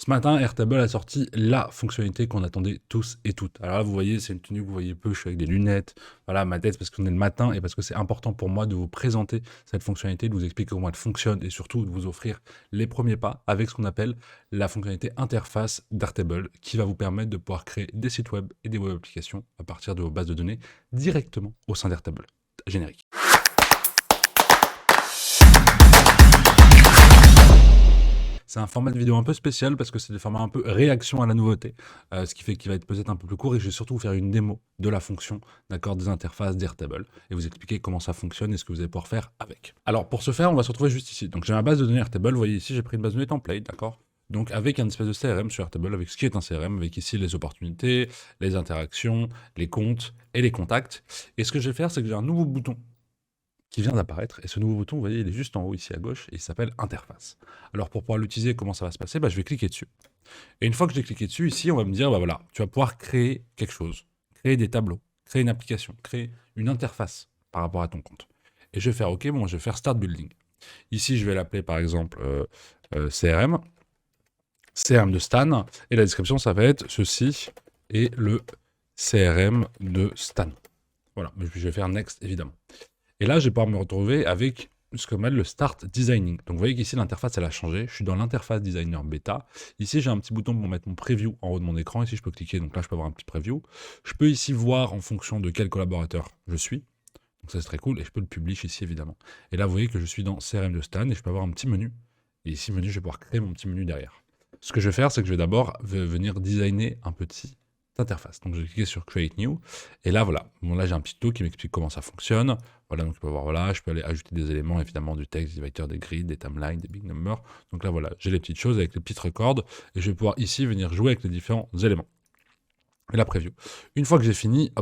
Ce matin, Airtable a sorti la fonctionnalité qu'on attendait tous et toutes. Alors là, vous voyez, c'est une tenue que vous voyez peu, je suis avec des lunettes, voilà, ma tête, parce qu'on est le matin et parce que c'est important pour moi de vous présenter cette fonctionnalité, de vous expliquer comment elle fonctionne et surtout de vous offrir les premiers pas avec ce qu'on appelle la fonctionnalité interface d'Airtable qui va vous permettre de pouvoir créer des sites web et des web applications à partir de vos bases de données directement au sein d'Airtable. Générique. C'est un format de vidéo un peu spécial parce que c'est des formats un peu réaction à la nouveauté, ce qui fait qu'il va être peut-être un peu plus court et je vais surtout vous faire une démo de la fonction, d'accord, des interfaces d'Airtable et vous expliquer comment ça fonctionne et ce que vous allez pouvoir faire avec. Alors pour ce faire, on va se retrouver juste ici. Donc j'ai ma base de données Airtable, vous voyez ici j'ai pris une base de données template, d'accord. Donc avec un espèce de CRM sur Airtable, avec ce qui est un CRM, avec ici les opportunités, les interactions, les comptes et les contacts. Et ce que je vais faire, c'est que j'ai un nouveau bouton qui vient d'apparaître. Et ce nouveau bouton, vous voyez, il est juste en haut ici à gauche et il s'appelle Interface. Alors pour pouvoir l'utiliser, comment ça va se passer? Je vais cliquer dessus. Et une fois que j'ai cliqué dessus, ici, on va me dire, voilà, tu vas pouvoir créer quelque chose, créer des tableaux, créer une application, créer une interface par rapport à ton compte. Et je vais faire OK, bon, je vais faire Start Building. Ici, je vais l'appeler par exemple CRM, CRM de Stan, et la description, ça va être ceci est le CRM de Stan. Voilà, mais je vais faire Next, évidemment. Et là, je vais pouvoir me retrouver avec ce qu'on appelle le Start Designing. Donc vous voyez qu'ici, l'interface, elle a changé. Je suis dans l'interface Designer Beta. Ici, j'ai un petit bouton pour mettre mon preview en haut de mon écran. Ici, je peux cliquer. Donc là, je peux avoir un petit preview. Je peux ici voir en fonction de quel collaborateur je suis. Donc ça, c'est très cool. Et je peux le publish ici, évidemment. Et là, vous voyez que je suis dans CRM de Stan et je peux avoir un petit menu. Et ici, menu, je vais pouvoir créer mon petit menu derrière. Ce que je vais faire, c'est que je vais d'abord venir designer un petit interface. Donc je vais cliquer sur Create New, et là voilà, bon, là j'ai un petit tuto qui m'explique comment ça fonctionne. Voilà, donc je peux voir, voilà, je peux aller ajouter des éléments, évidemment du texte, des dividers, des grids, des timelines, des big numbers. Donc là voilà, j'ai les petites choses avec les petites records, et je vais pouvoir ici venir jouer avec les différents éléments. Et la preview. Une fois que j'ai fini,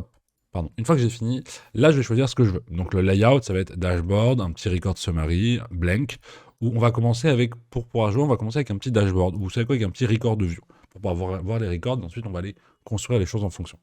une fois que j'ai fini, là je vais choisir ce que je veux. Donc le layout, ça va être dashboard, un petit record summary, blank, où on va commencer avec, pour pouvoir jouer, on va commencer avec un petit dashboard, ou vous savez quoi, avec un petit record de view, pour pouvoir voir les records, ensuite on va aller construire les choses en fonction.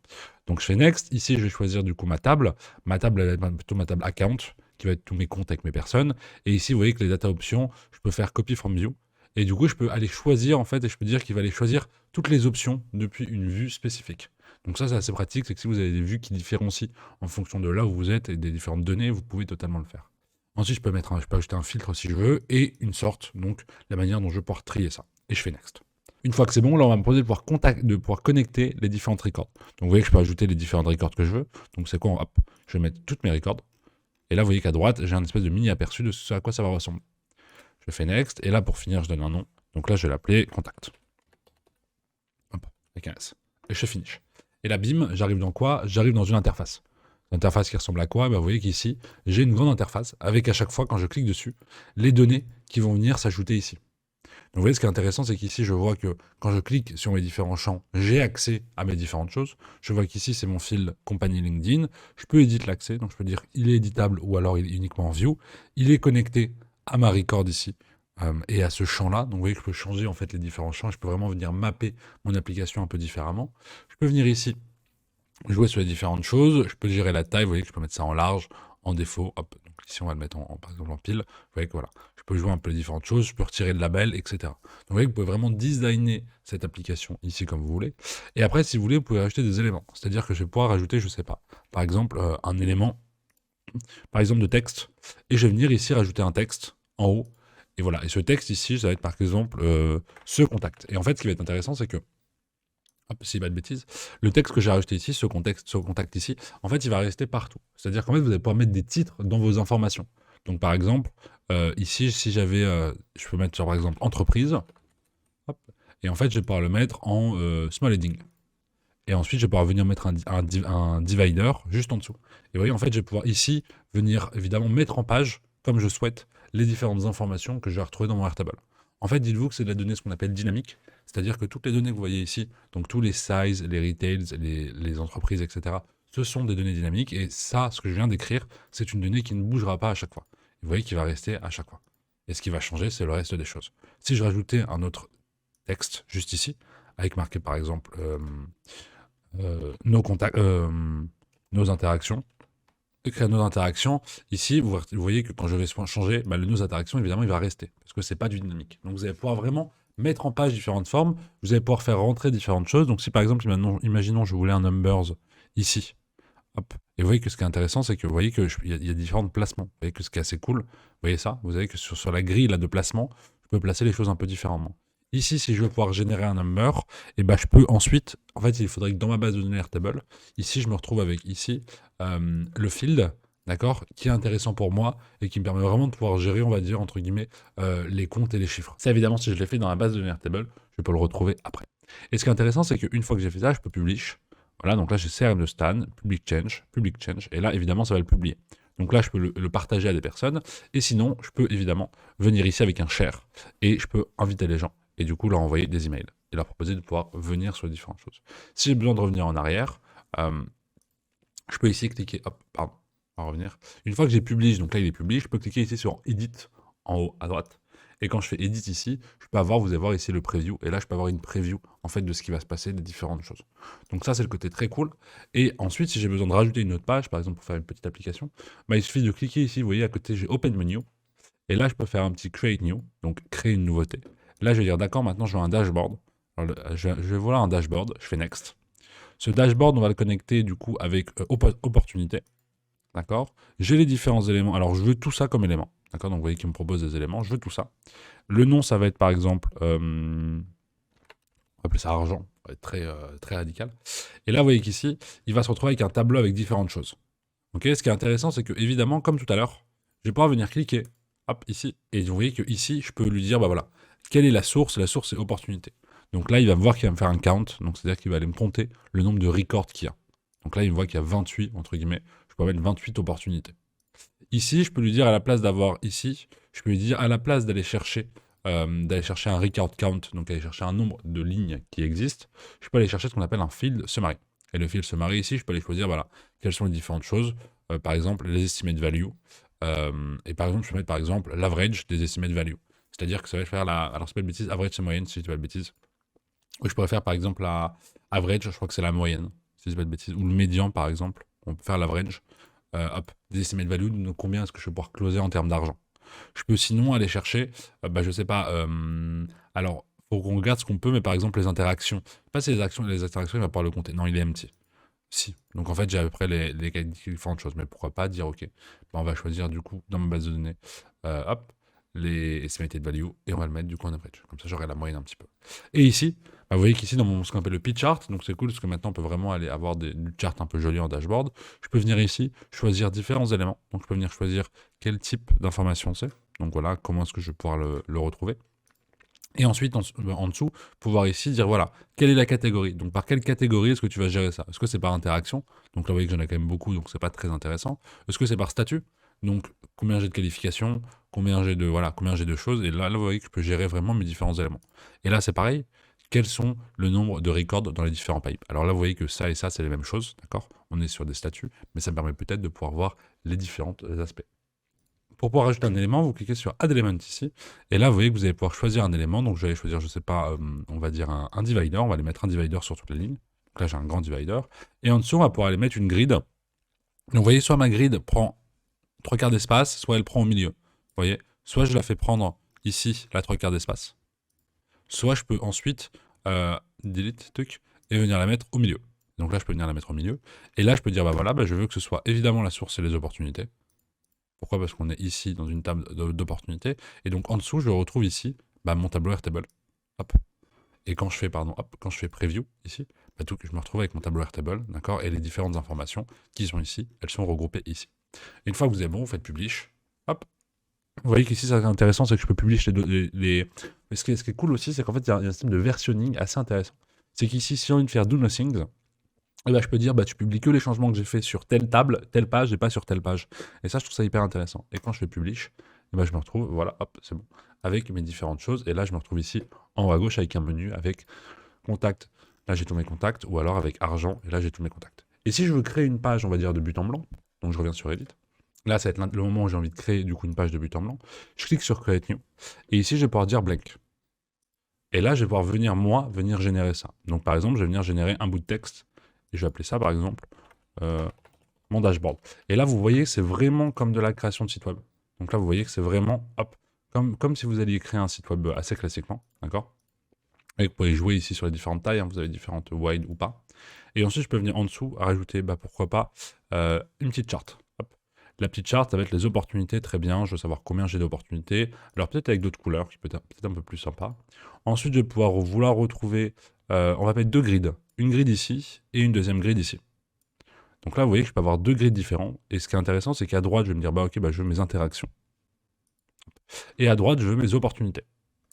Donc je fais next, ici je vais choisir du coup ma table elle va être plutôt ma table account, qui va être tous mes comptes avec mes personnes, et ici vous voyez que les data options, je peux faire copy from view, et du coup je peux aller choisir en fait, et je peux dire qu'il va aller choisir toutes les options depuis une vue spécifique. Donc ça c'est assez pratique, c'est que si vous avez des vues qui différencient en fonction de là où vous êtes et des différentes données, vous pouvez totalement le faire. Ensuite je peux ajouter un filtre si je veux, et une sorte, donc la manière dont je vais pouvoir trier ça. Et je fais next. Une fois que c'est bon, là, on va me proposer de pouvoir connecter les différentes records. Donc, vous voyez que je peux ajouter les différentes records que je veux. Donc, c'est quoi? Hop, je vais mettre toutes mes records. Et là, vous voyez qu'à droite, j'ai un espèce de mini aperçu de ce à quoi ça va ressembler. Je fais next. Et là, pour finir, je donne un nom. Donc là, je vais l'appeler contact. Hop, avec un S. Et je fais finish. Et là, bim, j'arrive dans quoi? J'arrive dans une interface. Une interface qui ressemble à quoi? Vous voyez qu'ici, j'ai une grande interface avec à chaque fois, quand je clique dessus, les données qui vont venir s'ajouter ici. Donc vous voyez, ce qui est intéressant, c'est qu'ici, je vois que quand je clique sur mes différents champs, j'ai accès à mes différentes choses. Je vois qu'ici, c'est mon fil compagnie LinkedIn. Je peux éditer l'accès, donc je peux dire il est éditable ou alors il est uniquement en view. Il est connecté à ma record ici et à ce champ-là. Donc vous voyez que je peux changer en fait les différents champs. Je peux vraiment venir mapper mon application un peu différemment. Je peux venir ici jouer sur les différentes choses. Je peux gérer la taille. Vous voyez que je peux mettre ça en large, en défaut. Hop. Donc ici, on va le mettre par exemple en pile. Vous voyez que voilà, je peux jouer un peu les différentes choses. Je peux retirer le label, etc. Donc vous voyez que vous pouvez vraiment designer cette application ici comme vous voulez. Et après, si vous voulez, vous pouvez rajouter des éléments. C'est-à-dire que je vais pouvoir rajouter, je sais pas, par exemple, un élément, par exemple de texte. Et je vais venir ici rajouter un texte en haut. Et voilà. Et ce texte ici, ça va être par exemple ce contact. Et en fait, ce qui va être intéressant, c'est que hop, si pas de bêtises, le texte que j'ai rajouté ici, ce contact ici, en fait, il va rester partout. C'est-à-dire qu'en fait, vous allez pouvoir mettre des titres dans vos informations. Donc, par exemple, ici, si j'avais, je peux mettre sur, par exemple, entreprise, hop, et en fait, je vais pouvoir le mettre en small heading. Et ensuite, je vais pouvoir venir mettre un divider juste en dessous. Et vous voyez, en fait, je vais pouvoir ici venir, évidemment, mettre en page, comme je souhaite, les différentes informations que je vais retrouver dans mon Airtable. En fait, dites-vous que c'est de la donnée ce qu'on appelle dynamique, c'est-à-dire que toutes les données que vous voyez ici, donc tous les sizes, les retails, les entreprises, etc., ce sont des données dynamiques, et ça, ce que je viens d'écrire, c'est une donnée qui ne bougera pas à chaque fois. Vous voyez qu'il va rester à chaque fois. Et ce qui va changer, c'est le reste des choses. Si je rajoutais un autre texte juste ici, avec marqué par exemple nos contacts, nos interactions, écrire nos interactions. Ici, vous voyez que quand je vais changer, le nos interactions, évidemment, il va rester, parce que c'est pas du dynamique. Donc vous allez pouvoir vraiment mettre en page différentes formes, vous allez pouvoir faire rentrer différentes choses. Donc si par exemple, imaginons je voulais un numbers ici, hop, et vous voyez que ce qui est intéressant, c'est que vous voyez qu'il y a différents placements. Vous voyez que ce qui est assez cool, vous voyez ça, vous voyez que sur la grille là, de placement, je peux placer les choses un peu différemment. Ici, si je veux pouvoir générer un number, et ben je peux ensuite, en fait, il faudrait que dans ma base de données Airtable, ici, je me retrouve avec ici le field, d'accord, qui est intéressant pour moi et qui me permet vraiment de pouvoir gérer, on va dire, entre guillemets, les comptes et les chiffres. Ça, évidemment, si je l'ai fait dans la base de données Airtable, je peux le retrouver après. Et ce qui est intéressant, c'est qu'une fois que j'ai fait ça, je peux publish. Voilà, donc là, j'ai CRM de Stan, public change, et là, évidemment, ça va le publier. Donc là, je peux le partager à des personnes, et sinon, je peux évidemment venir ici avec un share, et je peux inviter les gens, et du coup, leur envoyer des emails, et leur proposer de pouvoir venir sur les différentes choses. Si j'ai besoin de revenir en arrière, je peux ici cliquer, hop, pardon, on va revenir. Une fois que j'ai publié, donc là il est publié, je peux cliquer ici sur Edit en haut à droite. Et quand je fais Edit ici, je peux avoir, vous allez voir ici le preview. Et là, je peux avoir une preview en fait de ce qui va se passer, des différentes choses. Donc ça, c'est le côté très cool. Et ensuite, si j'ai besoin de rajouter une autre page, par exemple pour faire une petite application, bah, il suffit de cliquer ici. Vous voyez à côté, j'ai Open Menu. Et là, je peux faire un petit Create New, donc créer une nouveauté. Là, je vais dire d'accord, maintenant je veux un dashboard. Alors, je vais voir un dashboard, je fais Next. Ce dashboard, on va le connecter du coup avec opportunité. D'accord. J'ai les différents éléments. Alors, je veux tout ça comme élément. D'accord. Donc, vous voyez qu'il me propose des éléments. Je veux tout ça. Le nom, ça va être par exemple, on va appeler ça argent. Ça va être très radical. Et là, vous voyez qu'ici, il va se retrouver avec un tableau avec différentes choses. Ok. Ce qui est intéressant, c'est que évidemment, comme tout à l'heure, je vais pouvoir venir cliquer, hop, ici. Et vous voyez que ici, je peux lui dire, bah voilà, quelle est la source? La source, c'est opportunité. Donc là, il va me voir qu'il va me faire un count. Donc, c'est-à-dire qu'il va aller me compter le nombre de records qu'il y a. Donc là, il me voit qu'il y a 28, entre guillemets. Je peux mettre 28 opportunités. Ici, je peux lui dire à la place d'avoir ici, je peux lui dire à la place d'aller chercher un record count, donc aller chercher un nombre de lignes qui existent, je peux aller chercher ce qu'on appelle un field summary. Et le field summary ici, je peux aller choisir voilà, quelles sont les différentes choses, par exemple les estimate value, et par exemple je peux mettre par exemple l'average des estimate value. C'est-à-dire que ça va faire alors c'est pas de bêtises, average c'est moyenne si je dis pas de bêtises. Oui, je pourrais faire par exemple la average, je crois que c'est la moyenne, si je dis pas de bêtises, ou le médian par exemple, on peut faire l'average. Hop, des estimate value, donc combien est-ce que je vais pouvoir closer en termes d'argent. Je peux sinon aller chercher, bah, je sais pas, alors, faut qu'on regarde ce qu'on peut, mais par exemple les interactions. Je sais pas si les interactions, il va pouvoir le compter. Non, il est empty. Si. Donc en fait, j'ai à peu près les différentes choses, mais pourquoi pas dire, ok, bah, on va choisir du coup dans ma base de données, hop, les estimated value, et on va le mettre du coup en average. Comme ça, j'aurai la moyenne un petit peu. Et ici, bah, vous voyez qu'ici, dans ce qu'on appelle le P-chart, donc c'est cool parce que maintenant on peut vraiment aller avoir du chart un peu joli en dashboard. Je peux venir ici, choisir différents éléments. Donc je peux venir choisir quel type d'information c'est. Donc voilà, comment est-ce que je vais pouvoir le retrouver. Et ensuite, en dessous, pouvoir ici dire voilà, quelle est la catégorie. Donc par quelle catégorie est-ce que tu vas gérer ça? Est-ce que c'est par interaction? Donc là, vous voyez que j'en ai quand même beaucoup, donc c'est pas très intéressant. Est-ce que c'est par statut? Donc combien j'ai de qualifications, combien j'ai de choses. Et là, vous voyez que je peux gérer vraiment mes différents éléments. Et là, c'est pareil. Quels sont le nombre de records dans les différents pipes? Alors là, vous voyez que ça et ça, c'est les mêmes choses, d'accord? On est sur des statuts, mais ça me permet peut-être de pouvoir voir les différents aspects. Pour pouvoir ajouter un élément, vous cliquez sur Add Element ici, et là vous voyez que vous allez pouvoir choisir un élément, donc je vais choisir, je sais pas, on va dire un divider, on va aller mettre un divider sur toutes les lignes, donc là j'ai un grand divider, et en dessous on va pouvoir aller mettre une grid, donc vous voyez soit ma grid prend 3/4 d'espace, soit elle prend au milieu, vous voyez, soit je la fais prendre ici, la 3/4 d'espace, soit je peux ensuite delete, truc, et venir la mettre au milieu. Donc là je peux venir la mettre au milieu, et là je peux dire bah voilà, bah, je veux que ce soit évidemment la source et les opportunités. Pourquoi? Parce qu'on est ici dans une table d'opportunités. Et donc en dessous, je retrouve ici bah, mon tableau Airtable. Hop. Et quand je fais, quand je fais preview ici, bah, je me retrouve avec mon tableau Airtable, d'accord? Et les différentes informations qui sont ici, elles sont regroupées ici. Et une fois que vous êtes bon, vous faites publish. Hop. Vous voyez qu'ici, ça qui est intéressant, c'est que je peux publier Mais ce qui est cool aussi, c'est qu'en fait, il y a un système de versionning assez intéressant. C'est qu'ici, si j'ai envie de faire do nothing, et bah, je peux dire, bah, tu publies que les changements que j'ai fait sur telle table, telle page, et pas sur telle page. Et ça, je trouve ça hyper intéressant. Et quand je fais publish, et bah, je me retrouve, voilà, hop, c'est bon, avec mes différentes choses. Et là, je me retrouve ici, en haut à gauche, avec un menu, avec contact. Là, j'ai tous mes contacts, ou alors avec argent, et là, j'ai tous mes contacts. Et si je veux créer une page, on va dire, de but en blanc, donc je reviens sur Edit. Là, ça va être le moment où j'ai envie de créer, du coup, une page de but en blanc. Je clique sur Create New. Et ici, je vais pouvoir dire blank. Et là, je vais pouvoir venir générer ça. Donc, par exemple, je vais venir générer un bout de texte. Et je vais appeler ça, par exemple, mon dashboard. Et là, vous voyez, c'est vraiment comme de la création de site web. Donc là, vous voyez que c'est vraiment, hop, comme si vous alliez créer un site web assez classiquement, d'accord? Et vous pouvez jouer ici sur les différentes tailles, hein, vous avez différentes wide ou pas. Et ensuite, je peux venir en dessous à rajouter, pourquoi pas, une petite charte. Hop. La petite charte, ça va être les opportunités, très bien, je veux savoir combien j'ai d'opportunités. Alors peut-être avec d'autres couleurs, qui peut être peut-être un peu plus sympa. Ensuite, je vais pouvoir vouloir retrouver, on va mettre deux grids. Une grille ici et une deuxième grille ici. Donc là, vous voyez que je peux avoir deux grids différents. Et ce qui est intéressant, c'est qu'à droite, je vais me dire, ok, je veux mes interactions. Et à droite, je veux mes opportunités.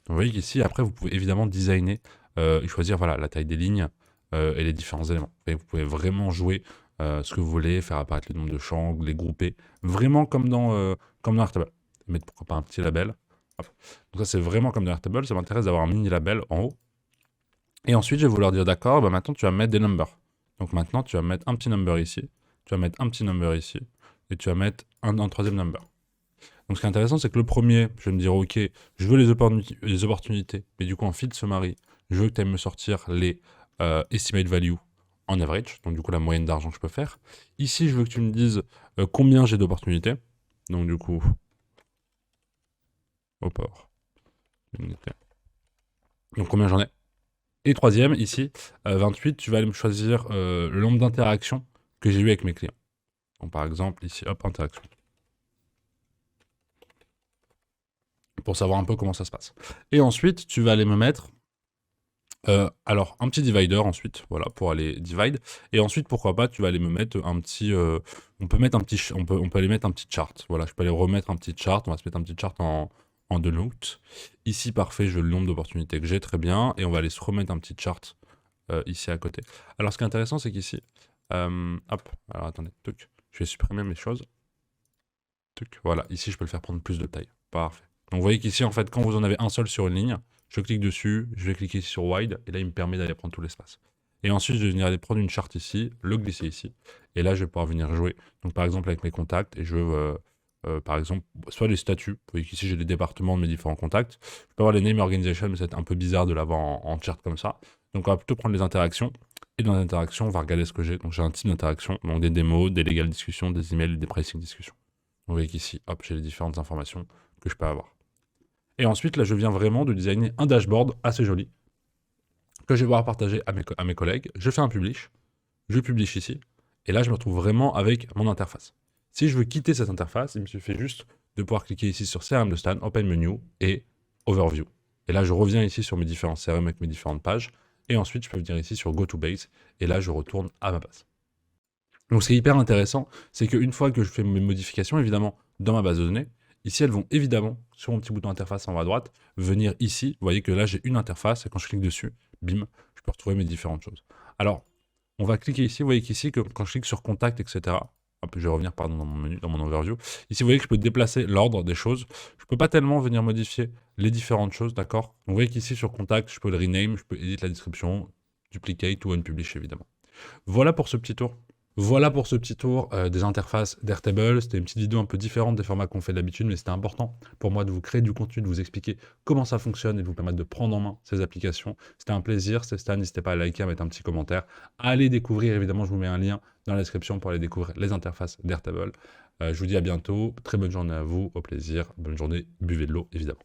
Vous voyez qu'ici, après, vous pouvez évidemment designer et choisir voilà, la taille des lignes et les différents éléments. Et vous pouvez vraiment jouer ce que vous voulez, faire apparaître le nombre de champs, les grouper, vraiment comme dans Airtable. Mettre pourquoi pas un petit label. Hop. Donc ça, c'est vraiment comme dans Airtable. Ça m'intéresse d'avoir un mini label en haut. Et ensuite, je vais vouloir dire, d'accord, maintenant, tu vas mettre des numbers. Donc maintenant, tu vas mettre un petit number ici, tu vas mettre un petit number ici, et tu vas mettre un troisième number. Donc ce qui est intéressant, c'est que le premier, je vais me dire, ok, je veux les opportunités, mais du coup en field summary, je veux que tu ailles me sortir les estimate value en average, donc du coup la moyenne d'argent que je peux faire. Ici, je veux que tu me dises combien j'ai d'opportunités, donc du coup, opportunité. Donc combien j'en ai. Et troisième, ici, 28, tu vas aller me choisir le nombre d'interactions que j'ai eu avec mes clients. Donc par exemple, ici, hop, interaction. Pour savoir un peu comment ça se passe. Et ensuite, tu vas aller me mettre alors un petit divider ensuite, voilà, pour aller divide. Et ensuite, pourquoi pas, tu vas aller me mettre un petit, on peut aller mettre un petit chart. Voilà, je peux aller remettre un petit chart. On va se mettre un petit chart en denote. Ici, parfait, je veux le nombre d'opportunités que j'ai, très bien. Et on va aller se remettre un petit chart ici à côté. Alors, ce qui est intéressant, c'est qu'ici, hop, alors attendez, tuc, je vais supprimer mes choses. Tuc, voilà, ici, je peux le faire prendre plus de taille. Parfait. Donc vous voyez qu'ici, en fait, quand vous en avez un seul sur une ligne, je clique dessus, je vais cliquer sur wide, et là, il me permet d'aller prendre tout l'espace. Et ensuite, je vais venir aller prendre une charte ici, le glisser ici, et là, je vais pouvoir venir jouer. Donc par exemple, avec mes contacts, et je veux, par exemple, soit les statuts. Vous voyez qu'ici, j'ai les départements de mes différents contacts. Je peux avoir les name organization, mais c'est un peu bizarre de l'avoir en chart comme ça. Donc on va plutôt prendre les interactions. Et dans les interactions, on va regarder ce que j'ai. Donc j'ai un type d'interaction, donc des démos, des legal discussions, des emails et des pricing discussions. Vous voyez qu'ici, hop, j'ai les différentes informations que je peux avoir. Et ensuite, là, je viens vraiment de designer un dashboard assez joli que je vais pouvoir partager à mes collègues. Je fais un publish, je publish ici, et là, je me retrouve vraiment avec mon interface. Si je veux quitter cette interface, il me suffit juste de pouvoir cliquer ici sur CRM de Stan, Open Menu et Overview. Et là, je reviens ici sur mes différents CRM avec mes différentes pages, et ensuite, je peux venir ici sur Go to Base, et là, je retourne à ma base. Donc, ce qui est hyper intéressant, c'est qu'une fois que je fais mes modifications, évidemment, dans ma base de données, ici, elles vont évidemment, sur mon petit bouton interface en haut à droite, venir ici. Vous voyez que là, j'ai une interface, et quand je clique dessus, bim, je peux retrouver mes différentes choses. Alors, on va cliquer ici. Vous voyez qu'ici, quand je clique sur Contact, etc., hop, je vais revenir dans mon menu, dans mon overview. Ici, vous voyez que je peux déplacer l'ordre des choses. Je ne peux pas tellement venir modifier les différentes choses, d'accord? Vous voyez qu'ici, sur Contact, je peux le rename, je peux éditer la description, duplicate ou unpublish, évidemment. Voilà pour ce petit tour. Voilà pour ce petit tour des interfaces d'Airtable. C'était une petite vidéo un peu différente des formats qu'on fait d'habitude, mais c'était important pour moi de vous créer du contenu, de vous expliquer comment ça fonctionne et de vous permettre de prendre en main ces applications. C'était un plaisir, c'est Stan, n'hésitez pas à liker, à mettre un petit commentaire, à aller découvrir, évidemment je vous mets un lien dans la description pour aller découvrir les interfaces d'Airtable. Je vous dis à bientôt, très bonne journée à vous, au plaisir, bonne journée, buvez de l'eau évidemment.